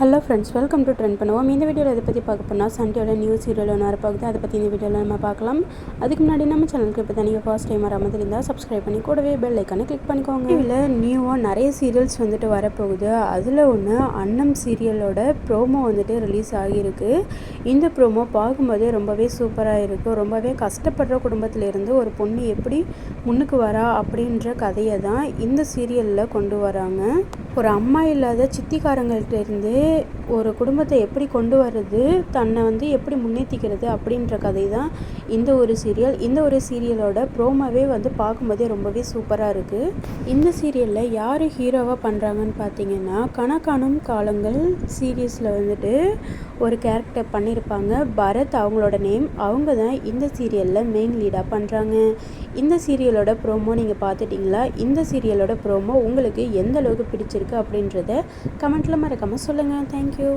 Hello friends, welcome to trend பண்ணுவோம். இந்த வீடியோவில் இதை பற்றி பார்க்க போனால் சன்டியோட நியூ சீரியல் ஒன்று வரப்போகுது. அதை பற்றி இந்த வீடியோவில் நம்ம பார்க்கலாம். அதுக்கு முன்னாடி நம்ம சேனலுக்கு இப்போ தான் நீங்கள் ஃபர்ஸ்ட் டைம் வராமல் இருந்தால் சப்ஸ்கிரைப் பண்ணி கூடவே பெல் ஐக்கானை கிளிக் பண்ணிக்கோங்க. இதில் நியூவாக நிறைய சீரியல்ஸ் வந்துட்டு வரப்போகுது. அதில் ஒன்று அன்னம் சீரியலோட ப்ரோமோ வந்துட்டு ரிலீஸ் ஆகியிருக்கு. இந்த ப்ரோமோ பார்க்கும்போதே ரொம்பவே சூப்பராக இருக்கும். ரொம்பவே கஷ்டப்படுற குடும்பத்திலேருந்து ஒரு பொண்ணு எப்படி முன்னுக்கு வரா அப்படின்ற கதையை தான் இந்த சீரியலில் கொண்டு வராங்க. ஒரு அம்மா இல்லாத சித்திக்காரங்கள்ட்டேருந்து ஒரு குடும்பத்தை எப்படி கொண்டு வர்றது, தன்னை எப்படி முன்னேற்றிக்கிறது அப்படின்ற கதை தான் இந்த ஒரு சீரியல். இந்த ஒரு சீரியலோட ப்ரோமோவே பார்க்கும்போதே ரொம்பவே சூப்பராக இருக்குது. இந்த சீரியலில் யார் ஹீரோவாக பண்ணுறாங்கன்னு பார்த்தீங்கன்னா, கணக்கானும் காலங்கள் சீரியஸில் ஒரு கேரக்டர் பண்ணியிருப்பாங்க. பரத் அவங்களோட நேம். அவங்க தான் இந்த சீரியலில் மெயின் லீடாக பண்ணுறாங்க. இந்த சீரியலோட ப்ரோமோ நீங்கள் பார்த்துட்டிங்களா? இந்த சீரியலோட ப்ரோமோ உங்களுக்கு எந்த அளவுக்கு பிடிச்சிருக்கு அப்படின்றத கமெண்ட்டில் மறக்காமல் சொல்லுங்கள். தேங்க்யூ.